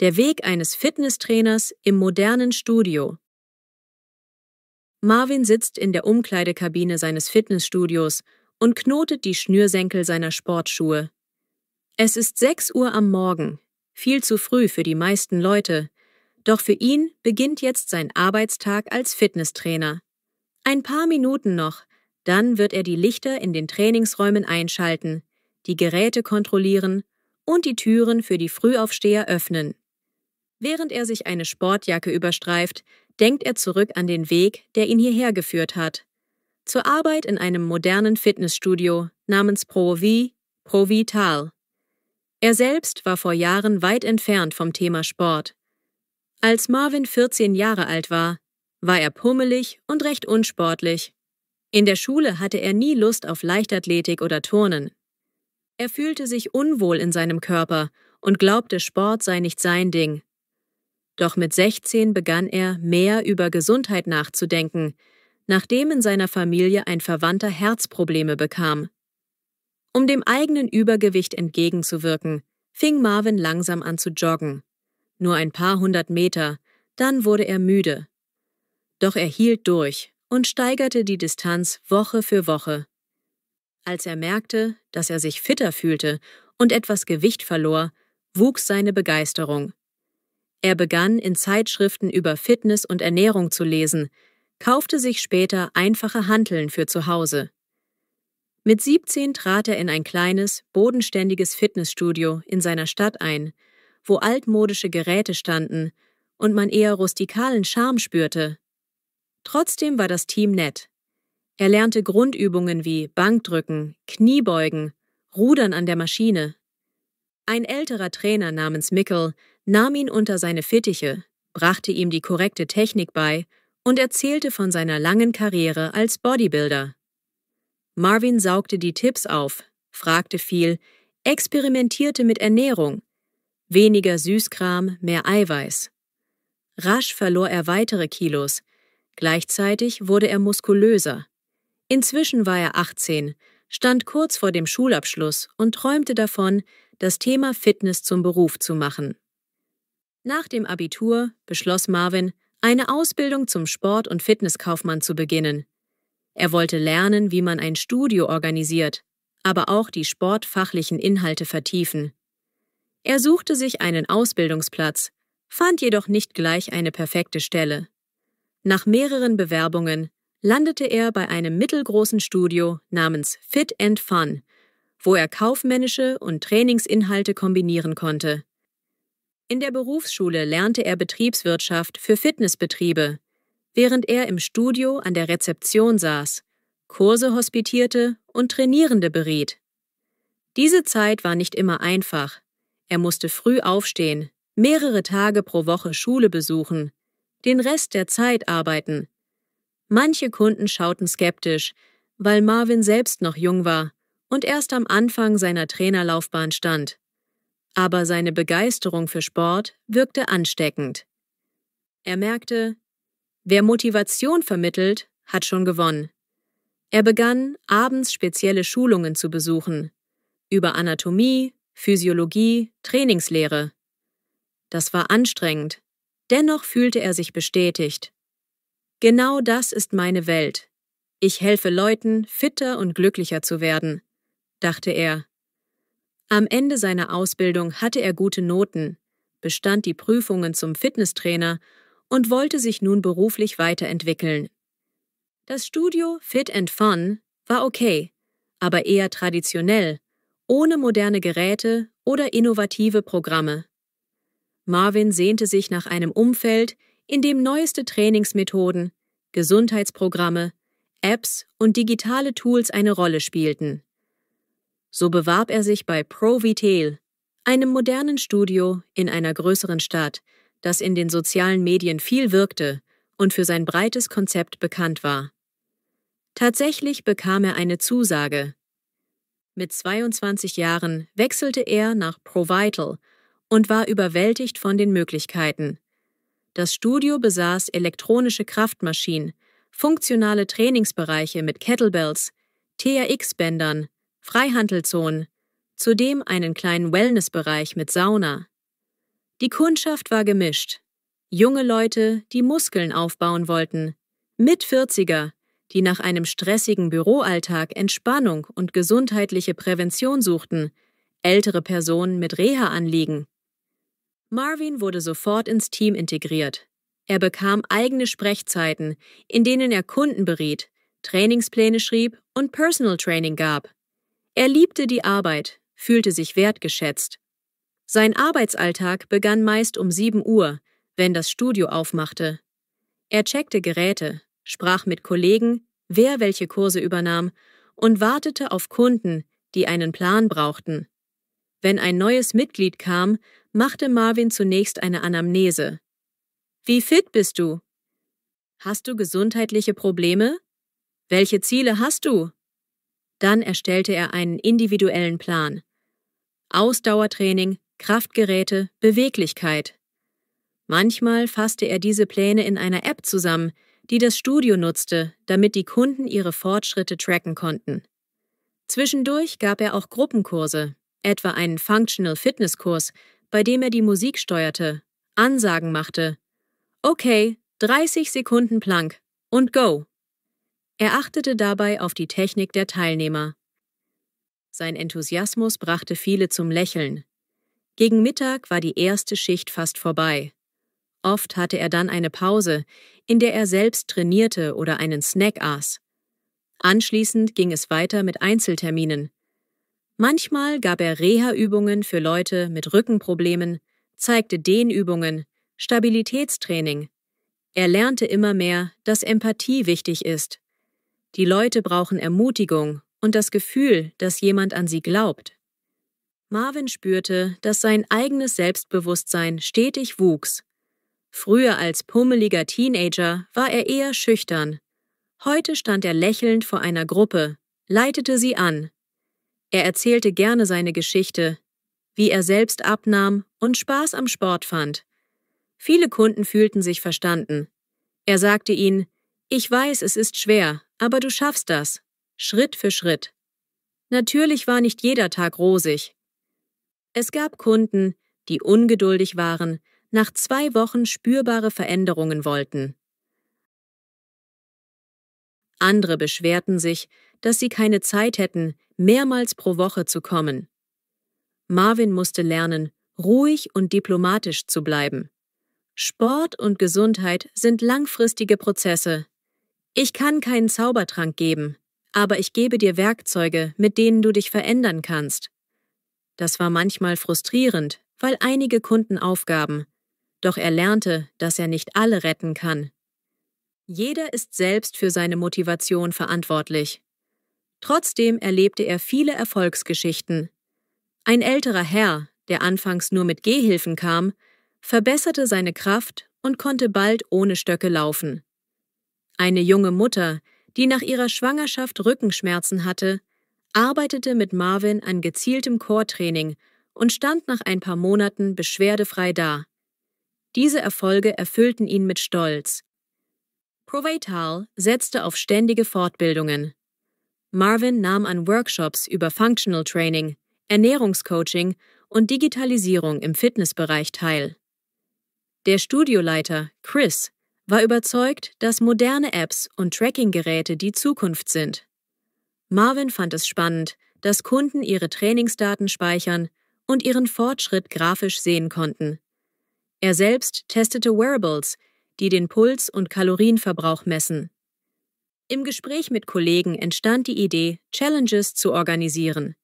Der Weg eines Fitnesstrainers im modernen Studio. Marvin sitzt in der Umkleidekabine seines Fitnessstudios und knotet die Schnürsenkel seiner Sportschuhe. Es ist 6 Uhr am Morgen, viel zu früh für die meisten Leute, doch für ihn beginnt jetzt sein Arbeitstag als Fitnesstrainer. Ein paar Minuten noch, dann wird er die Lichter in den Trainingsräumen einschalten, die Geräte kontrollieren und die Türen für die Frühaufsteher öffnen. Während er sich eine Sportjacke überstreift, denkt er zurück an den Weg, der ihn hierher geführt hat. Zur Arbeit in einem modernen Fitnessstudio namens Pro Vital. Er selbst war vor Jahren weit entfernt vom Thema Sport. Als Marvin 14 Jahre alt war er pummelig und recht unsportlich. In der Schule hatte er nie Lust auf Leichtathletik oder Turnen. Er fühlte sich unwohl in seinem Körper und glaubte, Sport sei nicht sein Ding. Doch mit 16 begann er, mehr über Gesundheit nachzudenken, nachdem in seiner Familie ein Verwandter Herzprobleme bekam. Um dem eigenen Übergewicht entgegenzuwirken, fing Marvin langsam an zu joggen. Nur ein paar 100 Meter, dann wurde er müde. Doch er hielt durch und steigerte die Distanz Woche für Woche. Als er merkte, dass er sich fitter fühlte und etwas Gewicht verlor, wuchs seine Begeisterung. Er begann, in Zeitschriften über Fitness und Ernährung zu lesen, kaufte sich später einfache Hanteln für zu Hause. Mit 17 trat er in ein kleines, bodenständiges Fitnessstudio in seiner Stadt ein, wo altmodische Geräte standen und man eher rustikalen Charme spürte. Trotzdem war das Team nett. Er lernte Grundübungen wie Bankdrücken, Kniebeugen, Rudern an der Maschine. Ein älterer Trainer namens Mikkel nahm ihn unter seine Fittiche, brachte ihm die korrekte Technik bei und erzählte von seiner langen Karriere als Bodybuilder. Marvin saugte die Tipps auf, fragte viel, experimentierte mit Ernährung, weniger Süßkram, mehr Eiweiß. Rasch verlor er weitere Kilos, gleichzeitig wurde er muskulöser. Inzwischen war er 18, stand kurz vor dem Schulabschluss und träumte davon, das Thema Fitness zum Beruf zu machen. Nach dem Abitur beschloss Marvin, eine Ausbildung zum Sport- und Fitnesskaufmann zu beginnen. Er wollte lernen, wie man ein Studio organisiert, aber auch die sportfachlichen Inhalte vertiefen. Er suchte sich einen Ausbildungsplatz, fand jedoch nicht gleich eine perfekte Stelle. Nach mehreren Bewerbungen landete er bei einem mittelgroßen Studio namens Fit & Fun, wo er kaufmännische und Trainingsinhalte kombinieren konnte. In der Berufsschule lernte er Betriebswirtschaft für Fitnessbetriebe, während er im Studio an der Rezeption saß, Kurse hospitierte und Trainierende beriet. Diese Zeit war nicht immer einfach. Er musste früh aufstehen, mehrere Tage pro Woche Schule besuchen, den Rest der Zeit arbeiten. Manche Kunden schauten skeptisch, weil Marvin selbst noch jung war und erst am Anfang seiner Trainerlaufbahn stand. Aber seine Begeisterung für Sport wirkte ansteckend. Er merkte, wer Motivation vermittelt, hat schon gewonnen. Er begann, abends spezielle Schulungen zu besuchen, über Anatomie, Physiologie, Trainingslehre. Das war anstrengend, dennoch fühlte er sich bestätigt. Genau das ist meine Welt. Ich helfe Leuten, fitter und glücklicher zu werden, dachte er. Am Ende seiner Ausbildung hatte er gute Noten, bestand die Prüfungen zum Fitnesstrainer und wollte sich nun beruflich weiterentwickeln. Das Studio Fit & Fun war okay, aber eher traditionell, ohne moderne Geräte oder innovative Programme. Marvin sehnte sich nach einem Umfeld, in dem neueste Trainingsmethoden, Gesundheitsprogramme, Apps und digitale Tools eine Rolle spielten. So bewarb er sich bei Pro Vital, einem modernen Studio in einer größeren Stadt, das in den sozialen Medien viel wirkte und für sein breites Konzept bekannt war. Tatsächlich bekam er eine Zusage. Mit 22 Jahren wechselte er nach Pro Vital und war überwältigt von den Möglichkeiten. Das Studio besaß elektronische Kraftmaschinen, funktionale Trainingsbereiche mit Kettlebells, TRX-Bändern, Freihantelzonen, zudem einen kleinen Wellnessbereich mit Sauna. Die Kundschaft war gemischt. Junge Leute, die Muskeln aufbauen wollten, Mit-40er, die nach einem stressigen Büroalltag Entspannung und gesundheitliche Prävention suchten, ältere Personen mit Reha-Anliegen. Marvin wurde sofort ins Team integriert. Er bekam eigene Sprechzeiten, in denen er Kunden beriet, Trainingspläne schrieb und Personal Training gab. Er liebte die Arbeit, fühlte sich wertgeschätzt. Sein Arbeitsalltag begann meist um 7 Uhr, wenn das Studio aufmachte. Er checkte Geräte, sprach mit Kollegen, wer welche Kurse übernahm, und wartete auf Kunden, die einen Plan brauchten. Wenn ein neues Mitglied kam, machte Marvin zunächst eine Anamnese. Wie fit bist du? Hast du gesundheitliche Probleme? Welche Ziele hast du? Dann erstellte er einen individuellen Plan. Ausdauertraining, Kraftgeräte, Beweglichkeit. Manchmal fasste er diese Pläne in einer App zusammen, die das Studio nutzte, damit die Kunden ihre Fortschritte tracken konnten. Zwischendurch gab er auch Gruppenkurse, etwa einen Functional Fitness Kurs, bei dem er die Musik steuerte, Ansagen machte. Okay, 30 Sekunden Plank und go! Er achtete dabei auf die Technik der Teilnehmer. Sein Enthusiasmus brachte viele zum Lächeln. Gegen Mittag war die erste Schicht fast vorbei. Oft hatte er dann eine Pause, in der er selbst trainierte oder einen Snack aß. Anschließend ging es weiter mit Einzelterminen. Manchmal gab er Reha-Übungen für Leute mit Rückenproblemen, zeigte Dehnübungen, Stabilitätstraining. Er lernte immer mehr, dass Empathie wichtig ist. Die Leute brauchen Ermutigung und das Gefühl, dass jemand an sie glaubt. Marvin spürte, dass sein eigenes Selbstbewusstsein stetig wuchs. Früher als pummeliger Teenager war er eher schüchtern. Heute stand er lächelnd vor einer Gruppe, leitete sie an. Er erzählte gerne seine Geschichte, wie er selbst abnahm und Spaß am Sport fand. Viele Kunden fühlten sich verstanden. Er sagte ihnen: Ich weiß, es ist schwer, aber du schaffst das. Schritt für Schritt. Natürlich war nicht jeder Tag rosig. Es gab Kunden, die ungeduldig waren, nach 2 Wochen spürbare Veränderungen wollten. Andere beschwerten sich, dass sie keine Zeit hätten, mehrmals pro Woche zu kommen. Marvin musste lernen, ruhig und diplomatisch zu bleiben. Sport und Gesundheit sind langfristige Prozesse. Ich kann keinen Zaubertrank geben, aber ich gebe dir Werkzeuge, mit denen du dich verändern kannst. Das war manchmal frustrierend, weil einige Kunden aufgaben. Doch er lernte, dass er nicht alle retten kann. Jeder ist selbst für seine Motivation verantwortlich. Trotzdem erlebte er viele Erfolgsgeschichten. Ein älterer Herr, der anfangs nur mit Gehhilfen kam, verbesserte seine Kraft und konnte bald ohne Stöcke laufen. Eine junge Mutter, die nach ihrer Schwangerschaft Rückenschmerzen hatte, arbeitete mit Marvin an gezieltem Core-Training und stand nach ein paar Monaten beschwerdefrei da. Diese Erfolge erfüllten ihn mit Stolz. Provital setzte auf ständige Fortbildungen. Marvin nahm an Workshops über Functional Training, Ernährungscoaching und Digitalisierung im Fitnessbereich teil. Der Studioleiter, Chris, war überzeugt, dass moderne Apps und Trackinggeräte die Zukunft sind. Marvin fand es spannend, dass Kunden ihre Trainingsdaten speichern und ihren Fortschritt grafisch sehen konnten. Er selbst testete Wearables, die den Puls- und Kalorienverbrauch messen. Im Gespräch mit Kollegen entstand die Idee, Challenges zu organisieren.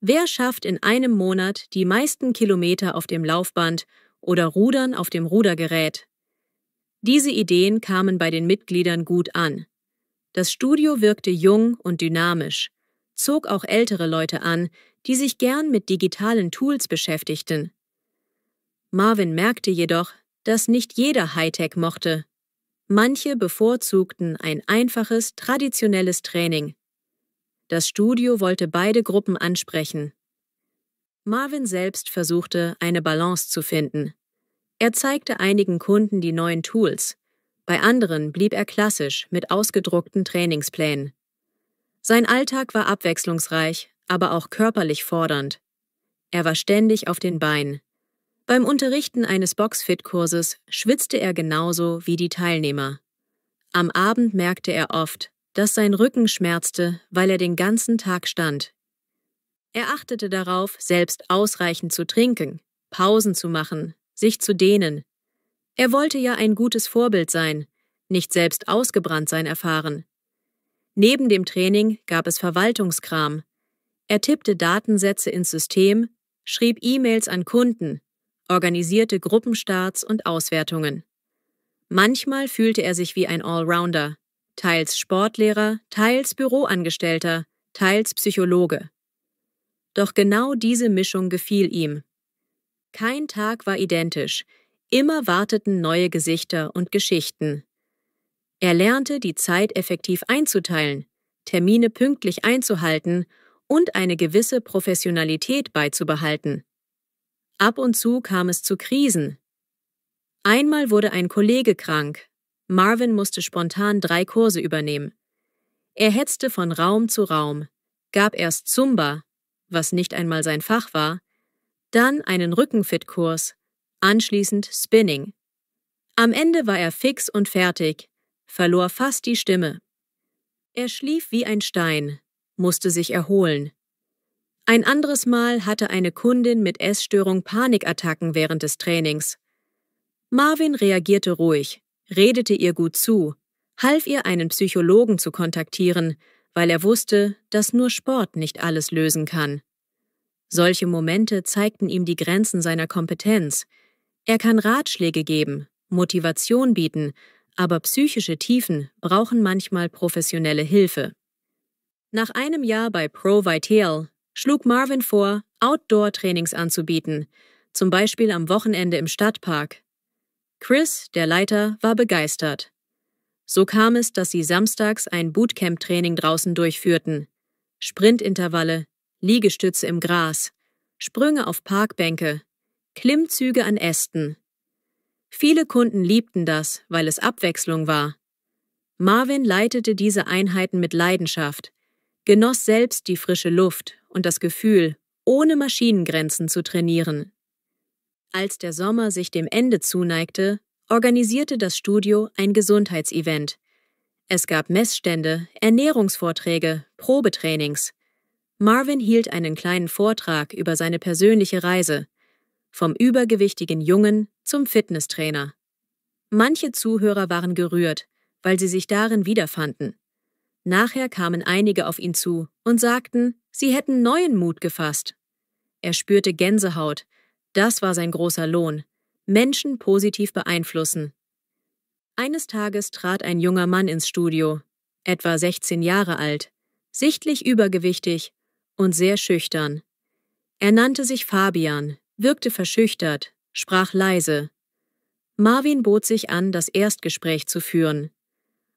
Wer schafft in einem Monat die meisten Kilometer auf dem Laufband oder Rudern auf dem Rudergerät? Diese Ideen kamen bei den Mitgliedern gut an. Das Studio wirkte jung und dynamisch, zog auch ältere Leute an, die sich gern mit digitalen Tools beschäftigten. Marvin merkte jedoch, dass nicht jeder Hightech mochte. Manche bevorzugten ein einfaches, traditionelles Training. Das Studio wollte beide Gruppen ansprechen. Marvin selbst versuchte, eine Balance zu finden. Er zeigte einigen Kunden die neuen Tools. Bei anderen blieb er klassisch mit ausgedruckten Trainingsplänen. Sein Alltag war abwechslungsreich, aber auch körperlich fordernd. Er war ständig auf den Beinen. Beim Unterrichten eines Boxfit-Kurses schwitzte er genauso wie die Teilnehmer. Am Abend merkte er oft, dass sein Rücken schmerzte, weil er den ganzen Tag stand. Er achtete darauf, selbst ausreichend zu trinken, Pausen zu machen, sich zu dehnen. Er wollte ja ein gutes Vorbild sein, nicht selbst ausgebrannt sein erfahren. Neben dem Training gab es Verwaltungskram. Er tippte Datensätze ins System, schrieb E-Mails an Kunden, organisierte Gruppenstarts und Auswertungen. Manchmal fühlte er sich wie ein Allrounder, teils Sportlehrer, teils Büroangestellter, teils Psychologe. Doch genau diese Mischung gefiel ihm. Kein Tag war identisch, immer warteten neue Gesichter und Geschichten. Er lernte, die Zeit effektiv einzuteilen, Termine pünktlich einzuhalten und eine gewisse Professionalität beizubehalten. Ab und zu kam es zu Krisen. Einmal wurde ein Kollege krank. Marvin musste spontan 3 Kurse übernehmen. Er hetzte von Raum zu Raum, gab erst Zumba, was nicht einmal sein Fach war, dann einen Rückenfit-Kurs, anschließend Spinning. Am Ende war er fix und fertig, verlor fast die Stimme. Er schlief wie ein Stein, musste sich erholen. Ein anderes Mal hatte eine Kundin mit Essstörung Panikattacken während des Trainings. Marvin reagierte ruhig, redete ihr gut zu, half ihr, einen Psychologen zu kontaktieren, weil er wusste, dass nur Sport nicht alles lösen kann. Solche Momente zeigten ihm die Grenzen seiner Kompetenz. Er kann Ratschläge geben, Motivation bieten, aber psychische Tiefen brauchen manchmal professionelle Hilfe. Nach einem Jahr bei Pro Vital schlug Marvin vor, Outdoor-Trainings anzubieten, zum Beispiel am Wochenende im Stadtpark. Chris, der Leiter, war begeistert. So kam es, dass sie samstags ein Bootcamp-Training draußen durchführten. Sprintintervalle, Liegestütze im Gras, Sprünge auf Parkbänke, Klimmzüge an Ästen. Viele Kunden liebten das, weil es Abwechslung war. Marvin leitete diese Einheiten mit Leidenschaft, genoss selbst die frische Luft und das Gefühl, ohne Maschinengrenzen zu trainieren. Als der Sommer sich dem Ende zuneigte, organisierte das Studio ein Gesundheitsevent. Es gab Messstände, Ernährungsvorträge, Probetrainings. Marvin hielt einen kleinen Vortrag über seine persönliche Reise, vom übergewichtigen Jungen zum Fitnesstrainer. Manche Zuhörer waren gerührt, weil sie sich darin wiederfanden. Nachher kamen einige auf ihn zu und sagten, sie hätten neuen Mut gefasst. Er spürte Gänsehaut. Das war sein großer Lohn. Menschen positiv beeinflussen. Eines Tages trat ein junger Mann ins Studio, etwa 16 Jahre alt, sichtlich übergewichtig und sehr schüchtern. Er nannte sich Fabian, wirkte verschüchtert, sprach leise. Marvin bot sich an, das Erstgespräch zu führen.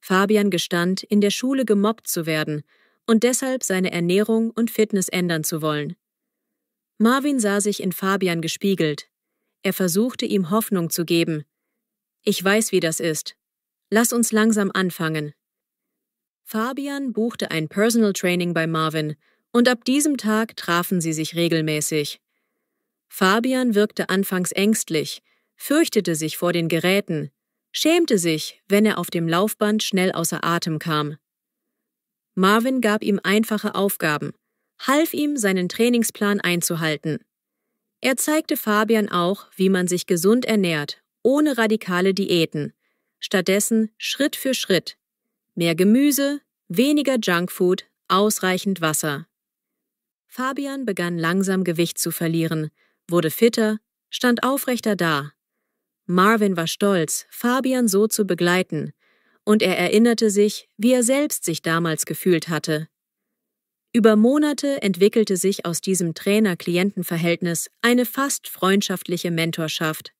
Fabian gestand, in der Schule gemobbt zu werden und deshalb seine Ernährung und Fitness ändern zu wollen. Marvin sah sich in Fabian gespiegelt. Er versuchte, ihm Hoffnung zu geben. »Ich weiß, wie das ist. Lass uns langsam anfangen.« Fabian buchte ein Personal Training bei Marvin und ab diesem Tag trafen sie sich regelmäßig. Fabian wirkte anfangs ängstlich, fürchtete sich vor den Geräten, schämte sich, wenn er auf dem Laufband schnell außer Atem kam. Marvin gab ihm einfache Aufgaben, half ihm, seinen Trainingsplan einzuhalten. Er zeigte Fabian auch, wie man sich gesund ernährt, ohne radikale Diäten, stattdessen Schritt für Schritt. Mehr Gemüse, weniger Junkfood, ausreichend Wasser. Fabian begann langsam Gewicht zu verlieren, wurde fitter, stand aufrechter da. Marvin war stolz, Fabian so zu begleiten, und er erinnerte sich, wie er selbst sich damals gefühlt hatte. Über Monate entwickelte sich aus diesem Trainer-Klienten-Verhältnis eine fast freundschaftliche Mentorschaft.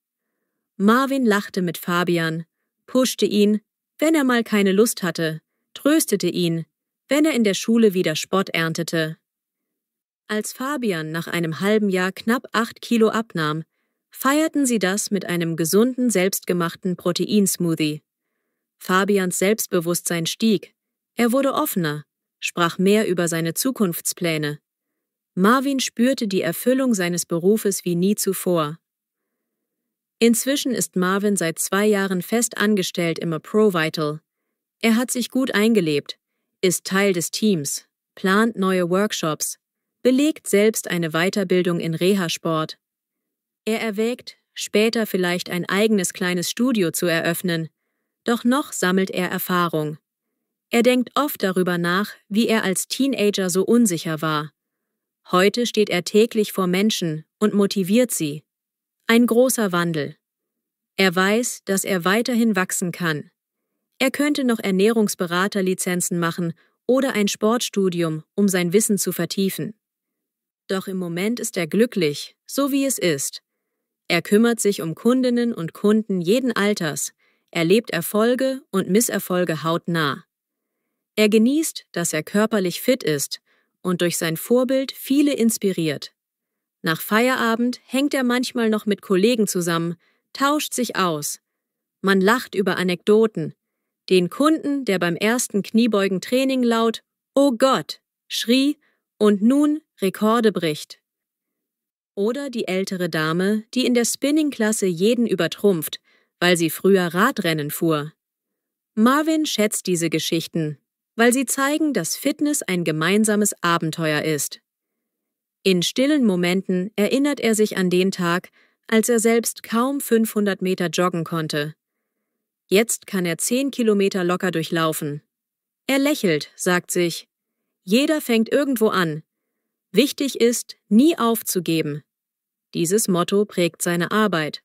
Marvin lachte mit Fabian, pushte ihn, wenn er mal keine Lust hatte, tröstete ihn, wenn er in der Schule wieder Spott erntete. Als Fabian nach einem halben Jahr knapp 8 Kilo abnahm, feierten sie das mit einem gesunden, selbstgemachten Proteinsmoothie. Fabians Selbstbewusstsein stieg, er wurde offener, sprach mehr über seine Zukunftspläne. Marvin spürte die Erfüllung seines Berufes wie nie zuvor. Inzwischen ist Marvin seit 2 Jahren fest angestellt im ProVital. Er hat sich gut eingelebt, ist Teil des Teams, plant neue Workshops, belegt selbst eine Weiterbildung in Reha-Sport. Er erwägt, später vielleicht ein eigenes kleines Studio zu eröffnen, doch noch sammelt er Erfahrung. Er denkt oft darüber nach, wie er als Teenager so unsicher war. Heute steht er täglich vor Menschen und motiviert sie. Ein großer Wandel. Er weiß, dass er weiterhin wachsen kann. Er könnte noch Ernährungsberaterlizenzen machen oder ein Sportstudium, um sein Wissen zu vertiefen. Doch im Moment ist er glücklich, so wie es ist. Er kümmert sich um Kundinnen und Kunden jeden Alters, erlebt Erfolge und Misserfolge hautnah. Er genießt, dass er körperlich fit ist und durch sein Vorbild viele inspiriert. Nach Feierabend hängt er manchmal noch mit Kollegen zusammen, tauscht sich aus. Man lacht über Anekdoten. Den Kunden, der beim ersten Kniebeugen-Training laut „Oh Gott!“ schrie und nun Rekorde bricht. Oder die ältere Dame, die in der Spinning-Klasse jeden übertrumpft, weil sie früher Radrennen fuhr. Marvin schätzt diese Geschichten, weil sie zeigen, dass Fitness ein gemeinsames Abenteuer ist. In stillen Momenten erinnert er sich an den Tag, als er selbst kaum 500 Meter joggen konnte. Jetzt kann er 10 Kilometer locker durchlaufen. Er lächelt, sagt sich, jeder fängt irgendwo an. Wichtig ist, nie aufzugeben. Dieses Motto prägt seine Arbeit.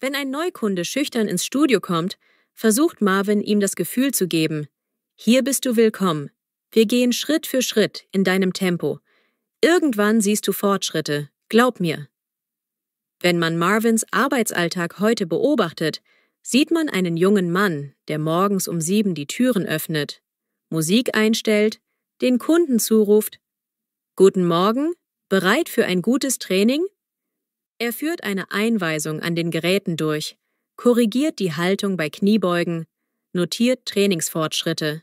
Wenn ein Neukunde schüchtern ins Studio kommt, versucht Marvin, ihm das Gefühl zu geben, hier bist du willkommen. Wir gehen Schritt für Schritt in deinem Tempo. Irgendwann siehst du Fortschritte, glaub mir. Wenn man Marvins Arbeitsalltag heute beobachtet, sieht man einen jungen Mann, der morgens um 7 die Türen öffnet, Musik einstellt, den Kunden zuruft, »Guten Morgen, bereit für ein gutes Training?« Er führt eine Einweisung an den Geräten durch, korrigiert die Haltung bei Kniebeugen, notiert Trainingsfortschritte.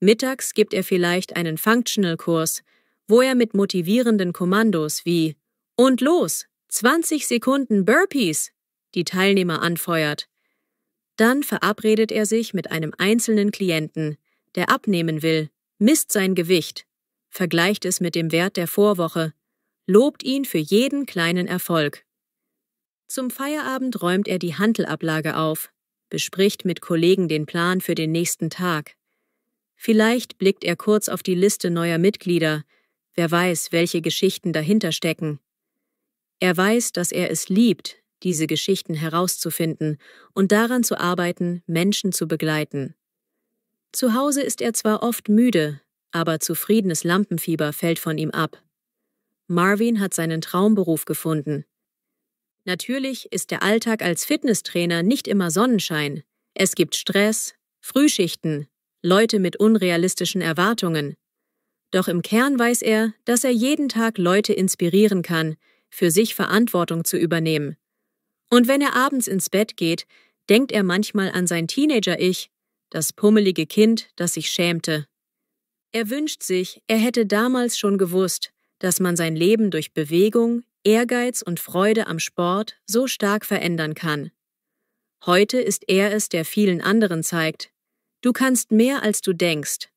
Mittags gibt er vielleicht einen Functional-Kurs, wo er mit motivierenden Kommandos wie »Und los, 20 Sekunden Burpees« die Teilnehmer anfeuert. Dann verabredet er sich mit einem einzelnen Klienten, der abnehmen will, misst sein Gewicht, vergleicht es mit dem Wert der Vorwoche, lobt ihn für jeden kleinen Erfolg. Zum Feierabend räumt er die Hantelablage auf, bespricht mit Kollegen den Plan für den nächsten Tag. Vielleicht blickt er kurz auf die Liste neuer Mitglieder, wer weiß, welche Geschichten dahinter stecken. Er weiß, dass er es liebt, diese Geschichten herauszufinden und daran zu arbeiten, Menschen zu begleiten. Zu Hause ist er zwar oft müde, aber zufriedenes Lampenfieber fällt von ihm ab. Marvin hat seinen Traumberuf gefunden. Natürlich ist der Alltag als Fitnesstrainer nicht immer Sonnenschein. Es gibt Stress, Frühschichten, Leute mit unrealistischen Erwartungen. Doch im Kern weiß er, dass er jeden Tag Leute inspirieren kann, für sich Verantwortung zu übernehmen. Und wenn er abends ins Bett geht, denkt er manchmal an sein Teenager-Ich, das pummelige Kind, das sich schämte. Er wünscht sich, er hätte damals schon gewusst, dass man sein Leben durch Bewegung, Ehrgeiz und Freude am Sport so stark verändern kann. Heute ist er es, der vielen anderen zeigt, du kannst mehr als du denkst,